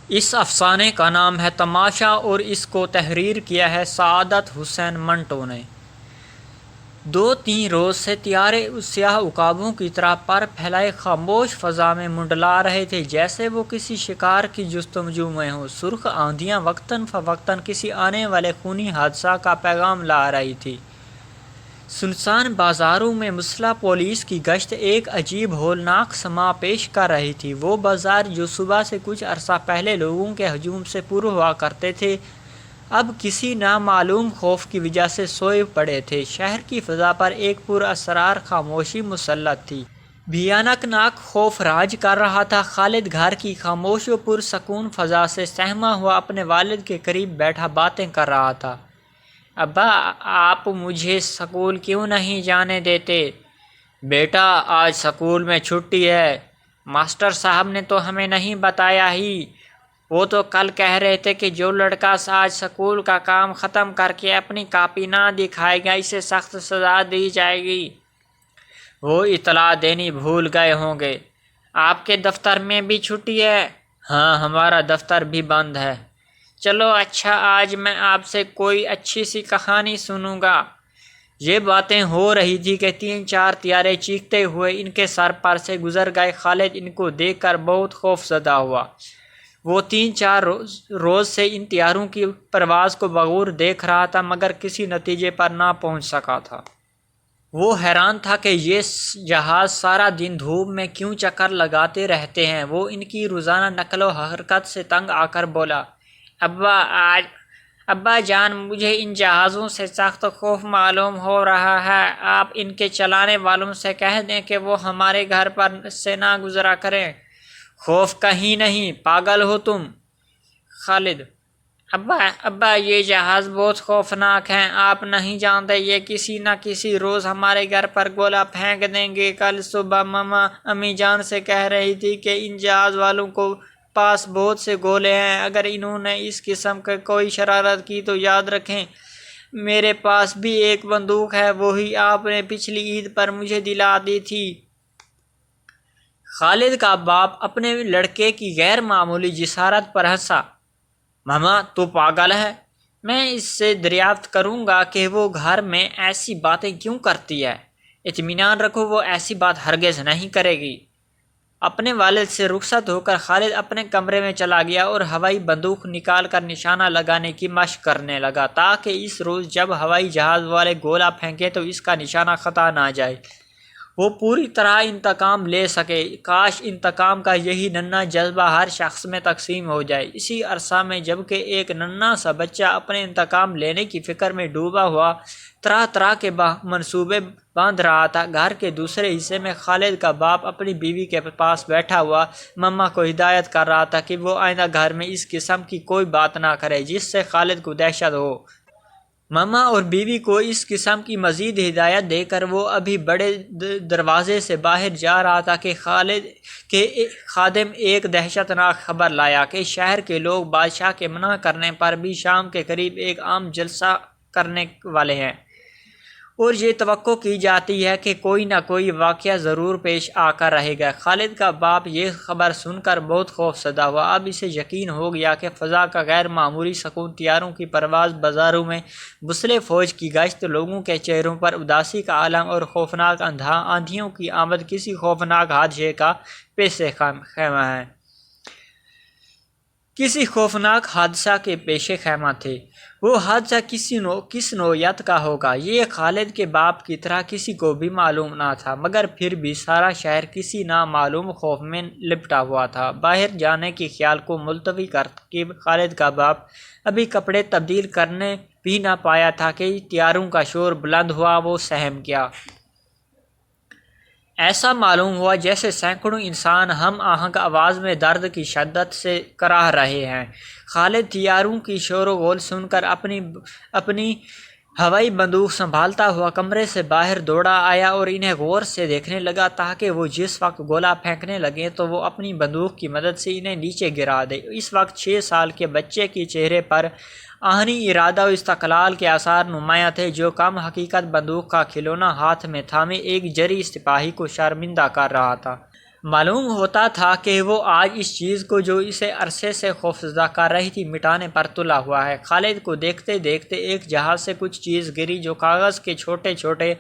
اس افسانے کا نام ہے تماشا اور اس کو تحریر کیا ہے سعادت حسین منٹو نے۔ 2-3 روز سے طیارے اس سیاہ عقابوں کی طرح پر پھیلائے خاموش فضا میں منڈلا رہے تھے، جیسے وہ کسی شکار کی جستجو میں ہوں۔ سرخ آندھیاں وقتاً فوقتاً کسی آنے والے خونی حادثہ کا پیغام لا رہی تھی۔ سنسان بازاروں میں مسلح پولیس کی گشت ایک عجیب ہولناک سماں پیش کر رہی تھی۔ وہ بازار جو صبح سے کچھ عرصہ پہلے لوگوں کے ہجوم سے پر ہوا کرتے تھے، اب کسی نامعلوم خوف کی وجہ سے سوئے پڑے تھے۔ شہر کی فضا پر ایک پراسرار خاموشی مسلط تھی۔ بھیانک ناک خوف راج کر رہا تھا۔ خالد گھر کی خاموش و پرسکون فضا سے سہما ہوا اپنے والد کے قریب بیٹھا باتیں کر رہا تھا۔ ابا، آپ مجھے سکول کیوں نہیں جانے دیتے؟ بیٹا، آج سکول میں چھٹی ہے۔ ماسٹر صاحب نے تو ہمیں نہیں بتایا ہی۔ وہ تو کل کہہ رہے تھے کہ جو لڑکا آج سکول کا کام ختم کر کے اپنی کاپی نہ دکھائے گا، اسے سخت سزا دی جائے گی۔ وہ اطلاع دینی بھول گئے ہوں گے۔ آپ کے دفتر میں بھی چھٹی ہے؟ ہاں، ہمارا دفتر بھی بند ہے۔ چلو اچھا، آج میں آپ سے کوئی اچھی سی کہانی سنوں گا۔ یہ باتیں ہو رہی تھی کہ 3-4 طیارے چیختے ہوئے ان کے سر پر سے گزر گئے۔ خالد ان کو دیکھ کر بہت خوف زدہ ہوا۔ وہ 3-4 روز سے ان طیاروں کی پرواز کو بغور دیکھ رہا تھا، مگر کسی نتیجے پر نہ پہنچ سکا تھا۔ وہ حیران تھا کہ یہ جہاز سارا دن دھوپ میں کیوں چکر لگاتے رہتے ہیں۔ وہ ان کی روزانہ نقل و حرکت سے تنگ آ کر بولا، ابا جان، مجھے ان جہازوں سے سخت خوف معلوم ہو رہا ہے۔ آپ ان کے چلانے والوں سے کہہ دیں کہ وہ ہمارے گھر پر سے نہ گزرا کریں۔ خوف کہیں نہیں، پاگل ہو تم؟ خالد: ابا یہ جہاز بہت خوفناک ہیں، آپ نہیں جانتے، یہ کسی نہ کسی روز ہمارے گھر پر گولہ پھینک دیں گے۔ کل صبح ماما امی جان سے کہہ رہی تھی کہ ان جہاز والوں کو پاس بہت سے گولے ہیں، اگر انہوں نے اس قسم کی کوئی شرارت کی تو یاد رکھیں میرے پاس بھی ایک بندوق ہے، وہی آپ نے پچھلی عید پر مجھے دلا دی تھی۔ خالد کا باپ اپنے لڑکے کی غیر معمولی جسارت پر ہنسا۔ ماما تو پاگل ہے، میں اس سے دریافت کروں گا کہ وہ گھر میں ایسی باتیں کیوں کرتی ہے۔ اطمینان رکھو، وہ ایسی بات ہرگز نہیں کرے گی۔ اپنے والد سے رخصت ہو کر خالد اپنے کمرے میں چلا گیا اور ہوائی بندوق نکال کر نشانہ لگانے کی مشق کرنے لگا، تاکہ اس روز جب ہوائی جہاز والے گولہ پھینکے تو اس کا نشانہ خطا نہ جائے، وہ پوری طرح انتقام لے سکے۔ کاش انتقام کا یہی ننھا جذبہ ہر شخص میں تقسیم ہو جائے۔ اسی عرصہ میں جبکہ ایک ننھا سا بچہ اپنے انتقام لینے کی فکر میں ڈوبا ہوا طرح طرح کے منصوبے باندھ رہا تھا، گھر کے دوسرے حصے میں خالد کا باپ اپنی بیوی کے پاس بیٹھا ہوا ماما کو ہدایت کر رہا تھا کہ وہ آئندہ گھر میں اس قسم کی کوئی بات نہ کرے جس سے خالد کو دہشت ہو۔ ماما اور بیوی کو اس قسم کی مزید ہدایت دے کر وہ ابھی بڑے دروازے سے باہر جا رہا تھا کہ خالد کے خادم ایک دہشت ناک خبر لایا کہ شہر کے لوگ بادشاہ کے منع کرنے پر بھی شام کے قریب ایک عام جلسہ کرنے والے ہیں، اور یہ توقع کی جاتی ہے کہ کوئی نہ کوئی واقعہ ضرور پیش آ کر رہے گا۔ خالد کا باپ یہ خبر سن کر بہت خوف زدہ ہوا۔ اب اسے یقین ہو گیا کہ فضا کا غیر معمولی سکون، طیاروں کی پرواز، بازاروں میں مسلح فوج کی گشت، لوگوں کے چہروں پر اداسی کا عالم اور خوفناک آندھیوں کی آمد کسی خوفناک حادثے کا پیش خیمہ ہے۔ کسی خوفناک حادثہ کے پیش خیمہ تھے۔ وہ حادثہ کس نوعیت کا ہوگا، یہ خالد کے باپ کی طرح کسی کو بھی معلوم نہ تھا، مگر پھر بھی سارا شہر کسی نامعلوم خوف میں لپٹا ہوا تھا۔ باہر جانے کے خیال کو ملتوی کر کے خالد کا باپ ابھی کپڑے تبدیل کرنے بھی نہ پایا تھا کہ طیاروں کا شور بلند ہوا۔ وہ سہم گیا۔ ایسا معلوم ہوا جیسے سینکڑوں انسان ہم آہنگ آواز میں درد کی شدت سے کراہ رہے ہیں۔ خالد طیاروں کی شور و غل سن کر اپنی ہوائی بندوق سنبھالتا ہوا کمرے سے باہر دوڑا آیا اور انہیں غور سے دیکھنے لگا تاکہ وہ جس وقت گولہ پھینکنے لگے تو وہ اپنی بندوق کی مدد سے انہیں نیچے گرا دے۔ اس وقت 6 سال کے بچے کے چہرے پر آہنی ارادہ و استقلال کے آثار نمایاں تھے، جو کم حقیقت بندوق کا کھلونا ہاتھ میں تھامے ایک جری سپاہی کو شرمندہ کر رہا تھا۔ معلوم ہوتا تھا کہ وہ آج اس چیز کو جو اسے عرصے سے خوفزدہ کر رہی تھی مٹانے پر تلا ہوا ہے۔ خالد کو دیکھتے دیکھتے ایک جہاز سے کچھ چیز گری جو کاغذ کے چھوٹے چھوٹے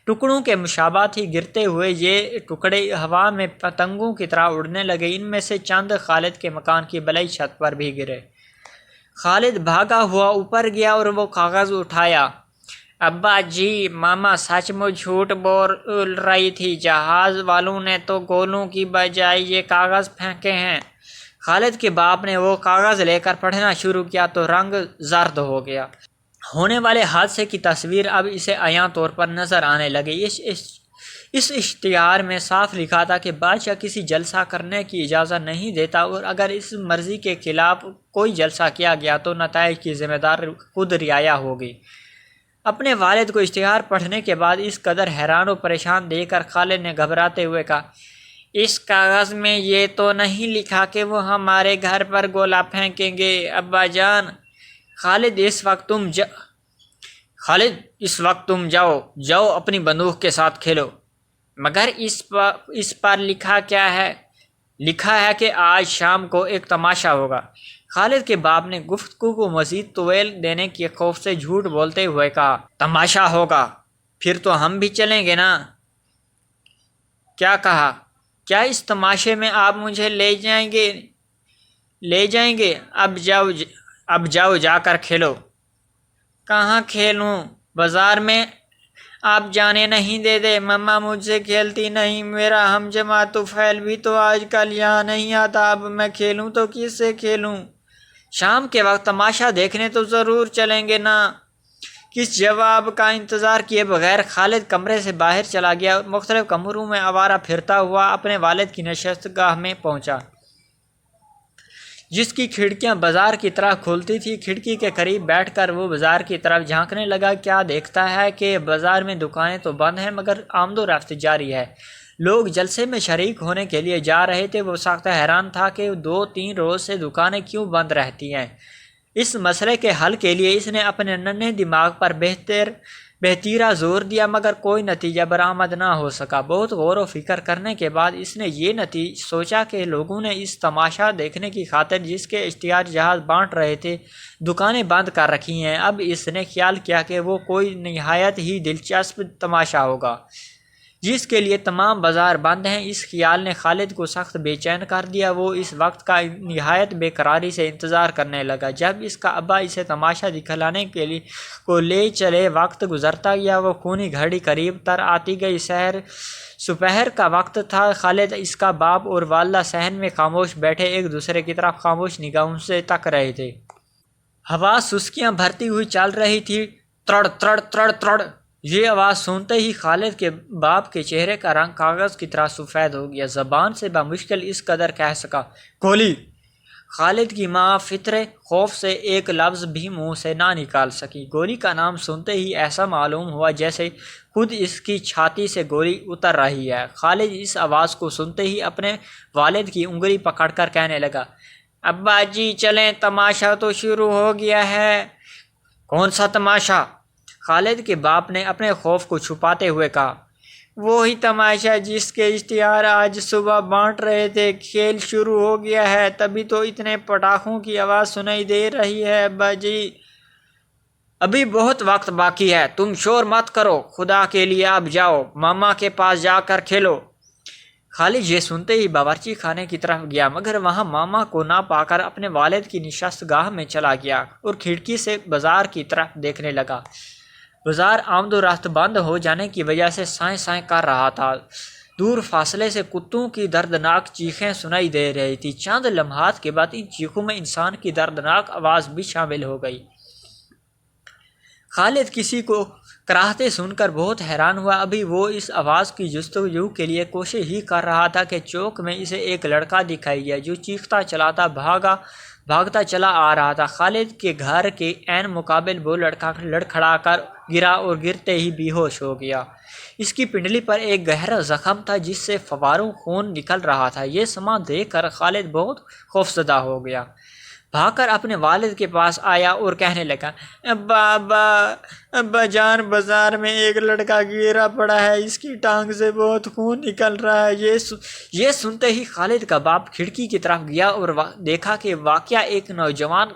ٹکڑوں کے مشابہ تھی۔ گرتے ہوئے یہ ٹکڑے ہوا میں پتنگوں کی طرح اڑنے لگے۔ ان میں سے چند خالد کے مکان کی بلئی چھت پر بھی گرے۔ خالد بھاگا ہوا اوپر گیا اور وہ کاغذ اٹھایا۔ ابا جی، ماما سچ مچ جھوٹ بول رہی تھی، جہاز والوں نے تو گولوں کی بجائے یہ کاغذ پھینکے ہیں۔ خالد کے باپ نے وہ کاغذ لے کر پڑھنا شروع کیا تو رنگ زرد ہو گیا۔ ہونے والے حادثے کی تصویر اب اسے عیاں طور پر نظر آنے لگی۔ اس اشتہار میں صاف لکھا تھا کہ بادشاہ کسی جلسہ کرنے کی اجازت نہیں دیتا اور اگر اس مرضی کے خلاف کوئی جلسہ کیا گیا تو نتائج کی ذمہ دار خود رعایا ہوگی۔ اپنے والد کو اشتہار پڑھنے کے بعد اس قدر حیران و پریشان دیکھ کر خالد نے گھبراتے ہوئے کہا، اس کاغذ میں یہ تو نہیں لکھا کہ وہ ہمارے گھر پر گولا پھینکیں گے ابا جان۔ خالد اس وقت تم جاؤ اپنی بندوق کے ساتھ کھیلو۔ مگر اس پر لکھا کیا ہے؟ لکھا ہے کہ آج شام کو ایک تماشا ہوگا۔ خالد کے باپ نے گفتگو کو مزید طول دینے کے خوف سے جھوٹ بولتے ہوئے کہا، تماشا ہوگا؟ پھر تو ہم بھی چلیں گے نا؟ کیا کہا؟ کیا اس تماشے میں آپ مجھے لے جائیں گے؟ اب جاؤ جا کر کھیلو۔ کہاں کھیلوں؟ بازار میں؟ آپ جانے نہیں دیتے؟ مما مجھ سے کھیلتی نہیں، میرا ہم جماعت طفیل بھی تو آج کل یہاں نہیں آتا، اب میں کھیلوں تو کس سے کھیلوں؟ شام کے وقت تماشا دیکھنے تو ضرور چلیں گے نا؟ کس جواب کا انتظار کیے بغیر خالد کمرے سے باہر چلا گیا اور مختلف کمروں میں آوارہ پھرتا ہوا اپنے والد کی نشست گاہ میں پہنچا، جس کی کھڑکیاں بازار کی طرح کھلتی تھی۔ کھڑکی کے قریب بیٹھ کر وہ بازار کی طرف جھانکنے لگا۔ کیا دیکھتا ہے کہ بازار میں دکانیں تو بند ہیں مگر آمد و رفت جاری ہے۔ لوگ جلسے میں شریک ہونے کے لیے جا رہے تھے۔ وہ سخت حیران تھا کہ 2-3 روز سے دکانیں کیوں بند رہتی ہیں۔ اس مسئلے کے حل کے لیے اس نے اپنے ننھے دماغ پر بہتیرا زور دیا مگر کوئی نتیجہ برآمد نہ ہو سکا۔ بہت غور و فکر کرنے کے بعد اس نے یہ سوچا کہ لوگوں نے اس تماشا دیکھنے کی خاطر جس کے اشتہار جہاز بانٹ رہے تھے دکانیں بند کر رکھی ہیں۔ اب اس نے خیال کیا کہ وہ کوئی نہایت ہی دلچسپ تماشا ہوگا جس کے لیے تمام بازار بند ہیں۔ اس خیال نے خالد کو سخت بے چین کر دیا۔ وہ اس وقت کا نہایت بے قراری سے انتظار کرنے لگا جب اس کا ابا اسے تماشا دکھلانے کے لیے کو لے چلے۔ وقت گزرتا گیا، وہ خونی گھڑی قریب تر آتی گئی۔ سپہر کا وقت تھا۔ خالد، اس کا باپ اور والدہ صحن میں خاموش بیٹھے ایک دوسرے کی طرف خاموش نگاہوں سے تک رہے تھے۔ ہوا سسکیاں بھرتی ہوئی چل رہی تھی۔ تڑ تڑ تڑ تڑ، یہ آواز سنتے ہی خالد کے باپ کے چہرے کا رنگ کاغذ کی طرح سفید ہو گیا۔ زبان سے بمشکل اس قدر کہہ سکا، گولی۔ خالد کی ماں فطرِ خوف سے ایک لفظ بھی منہ سے نہ نکال سکی۔ گولی کا نام سنتے ہی ایسا معلوم ہوا جیسے خود اس کی چھاتی سے گولی اتر رہی ہے۔ خالد اس آواز کو سنتے ہی اپنے والد کی انگلی پکڑ کر کہنے لگا، ابا جی چلیں، تماشا تو شروع ہو گیا ہے۔ کون سا تماشا؟ خالد کے باپ نے اپنے خوف کو چھپاتے ہوئے کہا، وہی تماشا جس کے اشتہار آج صبح بانٹ رہے تھے۔ کھیل شروع ہو گیا ہے، تبھی تو اتنے پٹاخوں کی آواز سنائی دے رہی ہے۔ ابا جی، ابھی بہت وقت باقی ہے، تم شور مت کرو، خدا کے لیے اب جاؤ، ماما کے پاس جا کر کھیلو۔ خالد یہ سنتے ہی باورچی خانے کی طرف گیا مگر وہاں ماما کو نہ پا کر اپنے والد کی نشست گاہ میں چلا گیا اور کھڑکی سے بازار کی طرف دیکھنے لگا۔ بازار آمد و رفت بند ہو جانے کی وجہ سے سائیں سائیں کر رہا تھا۔ دور فاصلے سے کتوں کی دردناک چیخیں سنائی دے رہی تھی۔ چند لمحات کے بعد ان چیخوں میں انسان کی دردناک آواز بھی شامل ہو گئی۔ خالد کسی کو کراہتے سن کر بہت حیران ہوا۔ ابھی وہ اس آواز کی جستجو کے لیے کوشش ہی کر رہا تھا کہ چوک میں اسے ایک لڑکا دکھائی دیا جو چیختا چلاتا بھاگتا چلا آ رہا تھا۔ خالد کے گھر کے عین مقابل وہ لڑکا لڑکھڑا کر گرا اور گرتے ہی بے ہوش ہو گیا۔ اس کی پنڈلی پر ایک گہرا زخم تھا جس سے فواروں خون نکل رہا تھا۔ یہ سما دیکھ کر خالد بہت خوفزدہ ہو گیا۔ بھاگ کر اپنے والد کے پاس آیا اور کہنے لگا، ابا جان، بازار میں ایک لڑکا گرا پڑا ہے، اس کی ٹانگ سے بہت خون نکل رہا ہے۔ یہ سنتے ہی خالد کا باپ کھڑکی کی طرف گیا اور دیکھا کہ واقعہ ایک نوجوان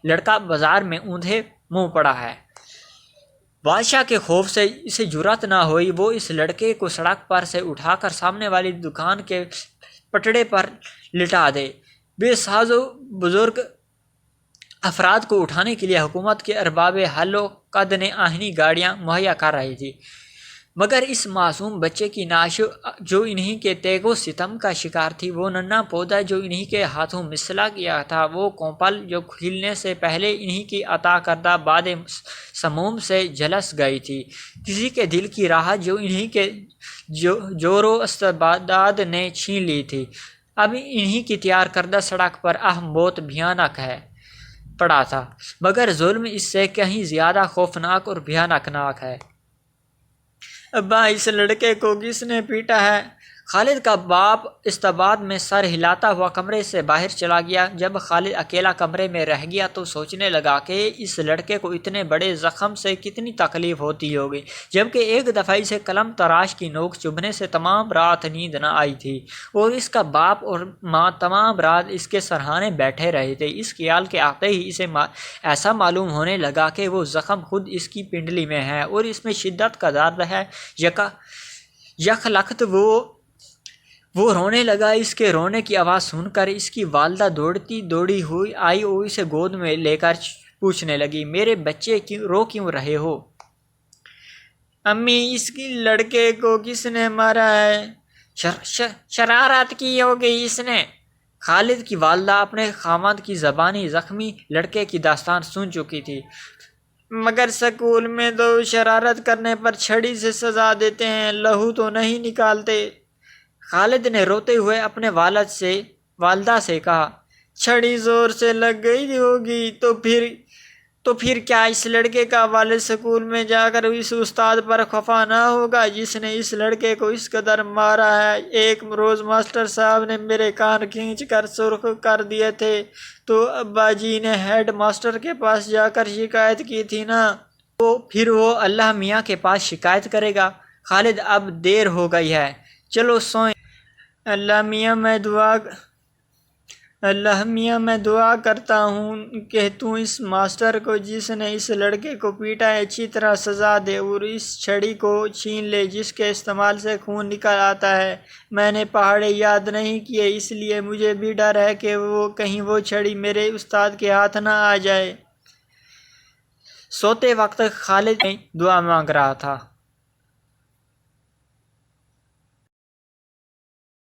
لڑکا بازار میں اوندھے منہ پڑا ہے۔ بادشاہ کے خوف سے اسے جرأت نہ ہوئی، وہ اس لڑکے کو سڑک پر سے اٹھا کر سامنے والی دکان کے پٹڑے پر لٹا دے۔ بے ساز و بزرگ افراد کو اٹھانے کے لیے حکومت کے ارباب حل و قد نے آہنی گاڑیاں مہیا کر رہی تھی، مگر اس معصوم بچے کی نعش جو انہی کے تیغ و ستم کا شکار تھی، وہ ننھا پودا جو انہی کے ہاتھوں مسلا گیا تھا، وہ کونپل جو کھلنے سے پہلے انہی کی عطا کردہ باد سموم سے جھلس گئی تھی، کسی کے دل کی راحت جو انہی کے جور و استبداد نے چھین لی تھی، اب انہی کی تیار کردہ سڑک پر بہت بھیانک ہے پڑا تھا، مگر ظلم اس سے کہیں زیادہ خوفناک اور بھیانک ہے۔ ابا، اس لڑکے کو کس نے پیٹا ہے؟ خالد کا باپ استباد میں سر ہلاتا ہوا کمرے سے باہر چلا گیا۔ جب خالد اکیلا کمرے میں رہ گیا تو سوچنے لگا کہ اس لڑکے کو اتنے بڑے زخم سے کتنی تکلیف ہوتی ہوگی، جبکہ ایک دفعہ اسے قلم تراش کی نوک چبھنے سے تمام رات نیند نہ آئی تھی، اور اس کا باپ اور ماں تمام رات اس کے سرہانے بیٹھے رہے تھے۔ اس خیال کے آتے ہی اسے ایسا معلوم ہونے لگا کہ وہ زخم خود اس کی پنڈلی میں ہے اور اس میں شدت کا درد ہے۔ یک لخت وہ رونے لگا۔ اس کے رونے کی آواز سن کر اس کی والدہ دوڑی ہوئی آئی اور اسے گود میں لے کر پوچھنے لگی، میرے بچے رو کیوں رہے ہو؟ امی، اس کی لڑکے کو کس نے مارا ہے؟ شرارت کی ہوگی اس نے۔ خالد کی والدہ اپنے خاوند کی زبانی زخمی لڑکے کی داستان سن چکی تھی، مگر سکول میں تو شرارت کرنے پر چھڑی سے سزا دیتے ہیں، لہو تو نہیں نکالتے۔ خالد نے روتے ہوئے اپنے والدہ سے کہا، چھڑی زور سے لگ گئی ہوگی تو پھر کیا اس لڑکے کا والد سکول میں جا کر اس استاد پر خفا نہ ہوگا جس نے اس لڑکے کو اس قدر مارا ہے؟ ایک روز ماسٹر صاحب نے میرے کان کھینچ کر سرخ کر دیے تھے، تو ابا جی نے ہیڈ ماسٹر کے پاس جا کر شکایت کی تھی نا، پھر وہ اللہ میاں کے پاس شکایت کرے گا۔ خالد، اب دیر ہو گئی ہے، چلو سوئیں۔ اللہ میاں، میں دعا کرتا ہوں کہ تم اس ماسٹر کو جس نے اس لڑکے کو پیٹا ہے اچھی طرح سزا دے اور اس چھڑی کو چھین لے جس کے استعمال سے خون نکل آتا ہے۔ میں نے پہاڑے یاد نہیں کیے، اس لیے مجھے بھی ڈر ہے کہ کہیں وہ چھڑی میرے استاد کے ہاتھ نہ آ جائے۔ سوتے وقت خالد دعا مانگ رہا تھا۔